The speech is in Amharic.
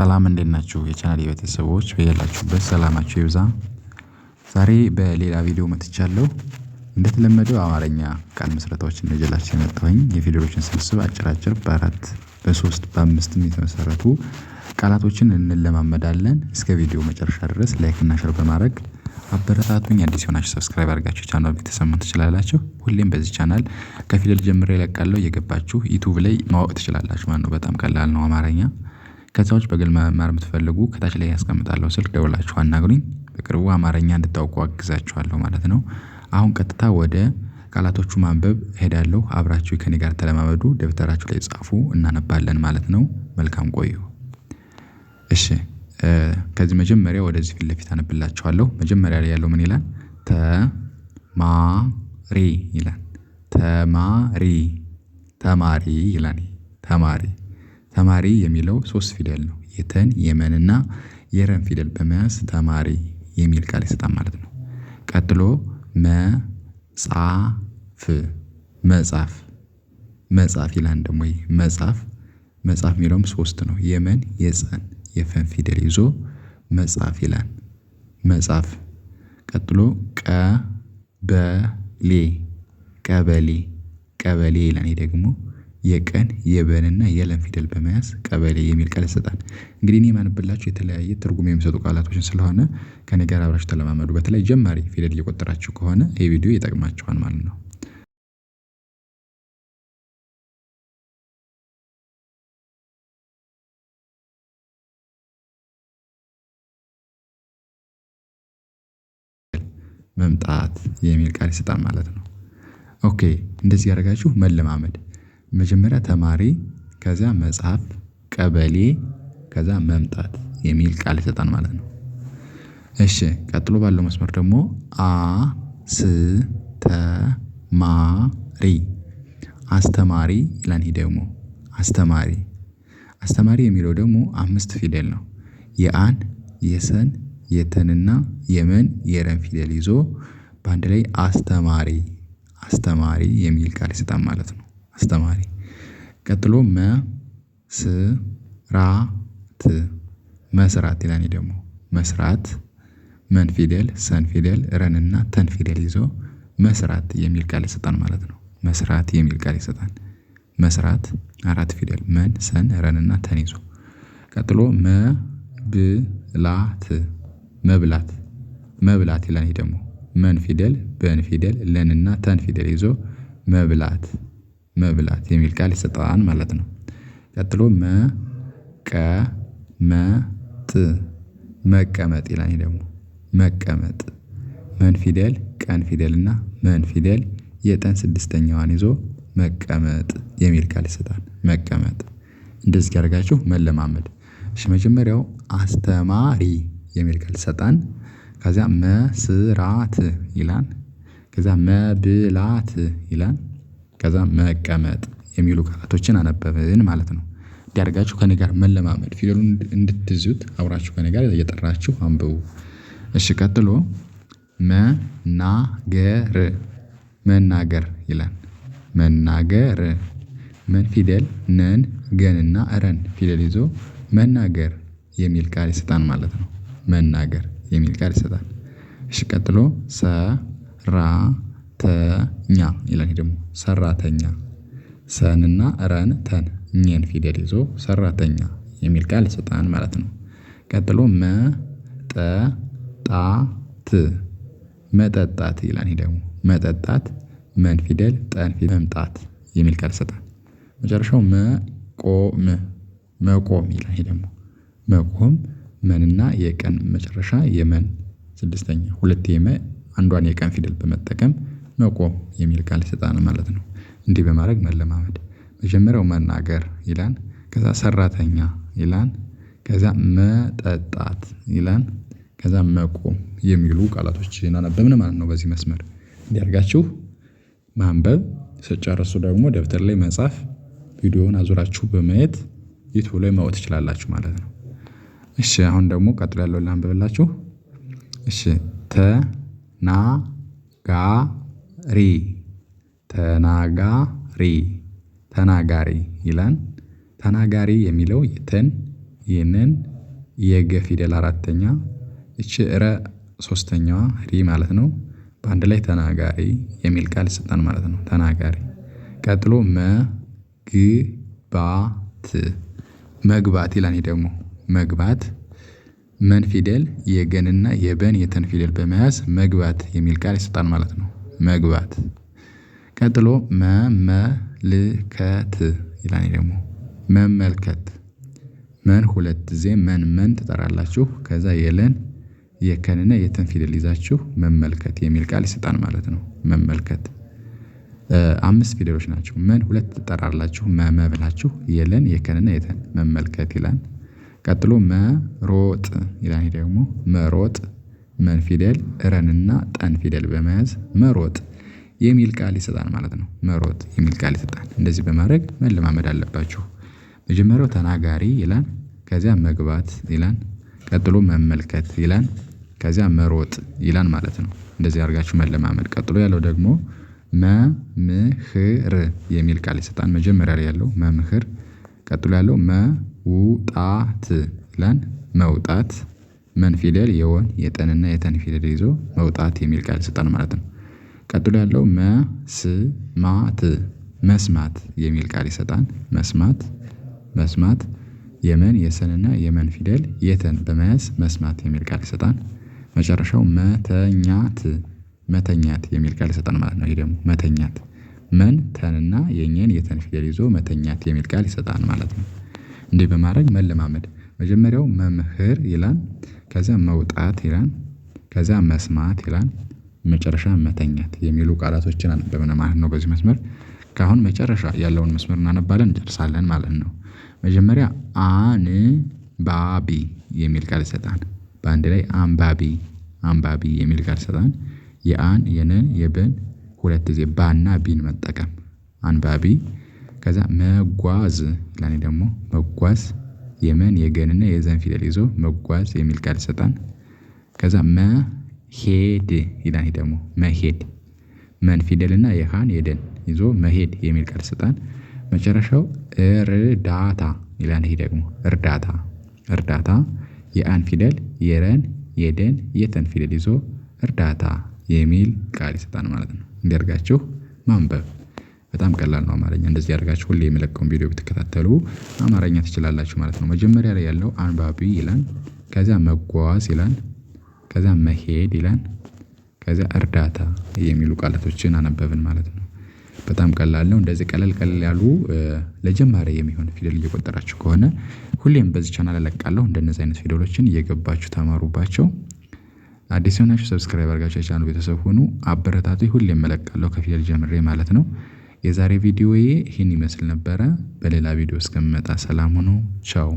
ሰላም እንዴት ናችሁ የቻናሌ ቤተሰቦች በያላችሁበት ሰላማችሁ ይብዛ። ዛሬ በሌላ ቪዲዮ መጥቻለሁ። እንደተለመደው አማርኛ ቃል ምስረታዎችን ይዤላችሁ የመጣሁኝ የፊደሎችን ስብስብ አጭር በአራት በሶስት በአምስትም የተመሰረቱ ቃላቶችን እንለማመዳለን። እስከ ቪዲዮ መጨረሻ ድረስ ላይክ እና ሼር በማድረግ አበረታቱኝ። አዲስ የሆናችሁ ሰብስክራይብ አድርጋችሁ ቻናል ቤተሰብ መሆን ትችላላችሁ። ሁሌም በዚህ ቻናል ከፊደል ጀምሬ እለቃለሁ እየገባችሁ ዩቲዩብ ላይ ማወቅ ትችላላችሁ ማለት ነው። በጣም ቀላል ነው አማርኛ። ከዛ ውጭ በግል መማር የምትፈልጉ ከታች ላይ ያስቀምጣለሁ ስልክ ደውላችሁ አናግሩኝ። በቅርቡ አማርኛ እንድታውቁ አግዛችኋለሁ ማለት ነው። አሁን ቀጥታ ወደ ቃላቶቹ ማንበብ እሄዳለሁ። አብራችሁ ከኔ ጋር ተለማመዱ። ደብተራችሁ ላይ ጻፉ እናነባለን ማለት ነው። መልካም ቆዩ። እሺ ከዚህ መጀመሪያ ወደዚህ ፊት ለፊት አነብላችኋለሁ። መጀመሪያ ላይ ያለው ምን ይላል? ተማሪ ይላል። ተማሪ ተማሪ ይላል። ተማሪ ተማሪ የሚለው ሶስት ፊደል ነው። የተን የመንና የረን ፊደል በመያዝ ተማሪ የሚል ቃል ይሰጣል ማለት ነው። ቀጥሎ መጻፍ መጻፍ መጻፍ ይላል። ደግሞ መጻፍ መጻፍ የሚለውም ሶስት ነው። የመን የጸን የፈን ፊደል ይዞ መጻፍ ይላል። መጻፍ ቀጥሎ ቀበሌ ቀበሌ ቀበሌ ይላል። ይሄ ደግሞ የቀን የበንና የለን ፊደል በመያዝ ቀበሌ የሚል ቃል ይሰጣል። እንግዲህ እኔ የማነብላችሁ የተለያየ ትርጉም የሚሰጡ ቃላቶችን ስለሆነ ከኔ ጋር አብራችሁ ተለማመዱ። በተለይ ጀማሪ ፊደል እየቆጠራችሁ ከሆነ ይህ ቪዲዮ ይጠቅማችኋል ማለት ነው። መምጣት የሚል ቃል ይሰጣል ማለት ነው። ኦኬ እንደዚህ ያደርጋችሁ መለማመድ። መጀመሪያ ተማሪ ከዛ መጽሐፍ ቀበሌ ከዛ መምጣት የሚል ቃል ይሰጣል ማለት ነው። እሺ ቀጥሎ ባለው መስመር ደግሞ አስተማሪ አስተማሪ ይላል። ይሄ ደግሞ አስተማሪ አስተማሪ የሚለው ደግሞ አምስት ፊደል ነው። የአን የሰን የተንና የመን የረን ፊደል ይዞ በአንድ ላይ አስተማሪ አስተማሪ የሚል ቃል ይሰጣል ማለት ነው። አስተማሪ ቀጥሎ መስራት መስራት ይላል። ደግሞ መስራት መን ፊደል ሰን ፊደል ረን እና ተን ፊደል ይዞ መስራት የሚል ቃል ይሰጣል ማለት ነው። መስራት የሚል ቃል ይሰጣል። መስራት አራት ፊደል መን ሰን ረን እና ተን ይዞ ቀጥሎ መብላት መብላት መብላት ይላል። ደግሞ መን ፊደል በን ፊደል ለን እና ተን ፊደል ይዞ መብላት መብላት የሚል ቃል ይሰጣል ማለት ነው። ቀጥሎ መቀመጥ መቀመጥ ይላል። ደግሞ መቀመጥ መን ፊደል ቀን ፊደል እና መን ፊደል የጠን ስድስተኛዋን ይዞ መቀመጥ የሚል ቃል ይሰጣል። መቀመጥ እንደዚህ ያደርጋችሁ መለማመድ። እሺ መጀመሪያው አስተማሪ የሚል ቃል ይሰጣል። ከዛ መስራት ይላል። ከዛ መብላት ይላል። ከዛ መቀመጥ የሚሉ ቃላቶችን አነበብን ማለት ነው። እንዲያደርጋችሁ ከኔ ጋር መለማመድ ፊደሉን እንድትይዙት አብራችሁ ከኔ ጋር እየጠራችሁ አንብቡ። እሺ ቀጥሎ መናገር መናገር ይላል። መናገር መን ፊደል ነን ገንና ረን ፊደል ይዞ መናገር የሚል ቃል ይሰጣል ማለት ነው። መናገር የሚል ቃል ይሰጣል። እሺ ቀጥሎ ሰራተኛ ይላል። ደግሞ ሰራተኛ ሰንና ረን ተን ኘን ፊደል ይዞ ሰራተኛ የሚል ቃል ይሰጣል ማለት ነው። ቀጥሎ መጠጣት መጠጣት ይላል። ይሄ ደግሞ መጠጣት መን ፊደል ጠን ፊደል መምጣት የሚል ቃል ይሰጣል። መጨረሻው መቆም መቆም ይላል። ይሄ ደግሞ መቆም መንና የቀን መጨረሻ የመን ስድስተኛ ሁለት የመ አንዷን የቀን ፊደል በመጠቀም መቆም የሚል ቃል ይሰጣል ማለት ነው። እንዲህ በማድረግ መለማመድ። መጀመሪያው መናገር ይላል። ከዛ ሰራተኛ ይላል። ከዛ መጠጣት ይላል። ከዛ መቆም የሚሉ ቃላቶችን አነበብን ማለት ነው። በዚህ መስመር እንዲያርጋችሁ ማንበብ ስጨርሱ ደግሞ ደብተር ላይ መጻፍ ቪዲዮውን አዙራችሁ በማየት ዩቲዩብ ላይ ማወቅ ትችላላችሁ ማለት ነው። እሺ አሁን ደግሞ ቀጥሎ ያለውን ላንብብላችሁ። እሺ ተናጋሪ ተናጋሪ ተናጋሪ ይላል። ተናጋሪ የሚለው የተን የነን የገ ፊደል አራተኛ እቺ ረ ሶስተኛዋ ሪ ማለት ነው። በአንድ ላይ ተናጋሪ የሚል ቃል ይሰጣል ማለት ነው። ተናጋሪ ቀጥሎ መግባት መግባት ይላል። ይሄ ደግሞ መግባት መን ፊደል የገንና የበን የተን ፊደል በመያዝ መግባት የሚል ቃል ይሰጣል ማለት ነው። መግባት ቀጥሎ መመልከት ይላል። ይሄ ደግሞ መመልከት መን ሁለት ጊዜ መን ትጠራላችሁ ከዛ የለን የከንና የትን ፊደል ይዛችሁ መመልከት የሚል ቃል ይሰጣል ማለት ነው። መመልከት አምስት ፊደሎች ናቸው። መን ሁለት ትጠራላችሁ መ ብላችሁ የለን የከንና የተን መመልከት ይላል። ቀጥሎ መሮጥ ይላል። ይሄ ደግሞ መሮጥ መን ፊደል ረንና ጠን ፊደል በመያዝ መሮጥ የሚል ቃል ይሰጣል ማለት ነው። መሮጥ የሚል ቃል ይሰጣል። እንደዚህ በማድረግ መለማመድ አለባችሁ። መጀመሪያው ተናጋሪ ይላል። ከዚያ መግባት ይላል። ቀጥሎ መመልከት ይላል። ከዚያ መሮጥ ይላል ማለት ነው። እንደዚህ አድርጋችሁ መለማመድ። ቀጥሎ ያለው ደግሞ መምህር የሚል ቃል ይሰጣል። መጀመሪያ ላይ ያለው መምህር ቀጥሎ ያለው መውጣት ይላል። መውጣት መን ፊደል የወን የጠንና የተን ፊደል ይዞ መውጣት የሚል ቃል ይሰጣል ማለት ነው። ቀጥሎ ያለው መስማት መስማት የሚል ቃል ይሰጣል። መስማት መስማት የመን የሰንና የመን ፊደል የተን በመያዝ መስማት የሚል ቃል ይሰጣል። መጨረሻው መተኛት መተኛት የሚል ቃል ይሰጣል ማለት ነው። ይሄ ደግሞ መተኛት መን ተንና የኘን የተን ፊደል ይዞ መተኛት የሚል ቃል ይሰጣል ማለት ነው። እንዲህ በማድረግ መለማመድ። መጀመሪያው መምህር ይላል። ከዚያ መውጣት ይላል። ከዚያ መስማት ይላል። መጨረሻ መተኛት የሚሉ ቃላቶችን አነበብን ማለት ነው። በዚህ መስመር ከአሁን መጨረሻ ያለውን መስመር እናነባለን እንጨርሳለን ማለት ነው። መጀመሪያ አንባቢ የሚል ቃል ይሰጣል። በአንድ ላይ አንባቢ አንባቢ የሚል ቃል ይሰጣል። የአን የነን የበን ሁለት ጊዜ ባና ቢን መጠቀም አንባቢ። ከዛ መጓዝ ይላል። ደግሞ መጓዝ የመን የገንና የዘን ፊደል ይዞ መጓዝ የሚል ቃል ይሰጣል። ከዛ መሄድ ይላል። ደግሞ መሄድ መን ፊደልና የሃን የደን ይዞ መሄድ የሚል ቃል ይሰጣል። መጨረሻው እርዳታ ይላል። ይሄ ደግሞ እርዳታ እርዳታ የአን ፊደል የረን የደን የተን ፊደል ይዞ እርዳታ የሚል ቃል ይሰጣል ማለት ነው። እንዲህ አድርጋችሁ ማንበብ በጣም ቀላል ነው። አማርኛ እንደዚህ አድርጋችሁ ሁሌ የምለቀውን ቪዲዮ ብትከታተሉ አማርኛ ትችላላችሁ ማለት ነው። መጀመሪያ ላይ ያለው አንባቢ ይላል። ከዚያ መጓዝ ይላል። ከዚያ መሄድ ይላል። ከዚያ እርዳታ የሚሉ ቃላቶችን አነበብን ማለት ነው። በጣም ቀላል ነው። እንደዚህ ቀለል ያሉ ለጀማሪ የሚሆን ፊደል እየቆጠራችሁ ከሆነ ሁሌም በዚህ ቻናል እለቃለሁ። እንደነዚህ አይነት ፊደሎችን እየገባችሁ ተማሩባቸው። አዲስ የሆናችሁ ሰብስክራይብ አድርጋችሁ የቻናሉ ቤተሰብ ሁኑ። አበረታቱኝ። ሁሌም እለቃለሁ ከፊደል ጀምሬ ማለት ነው። የዛሬ ቪዲዮዬ ይህን ይመስል ነበረ። በሌላ ቪዲዮ እስከምመጣ ሰላም ሁኑ። ቻው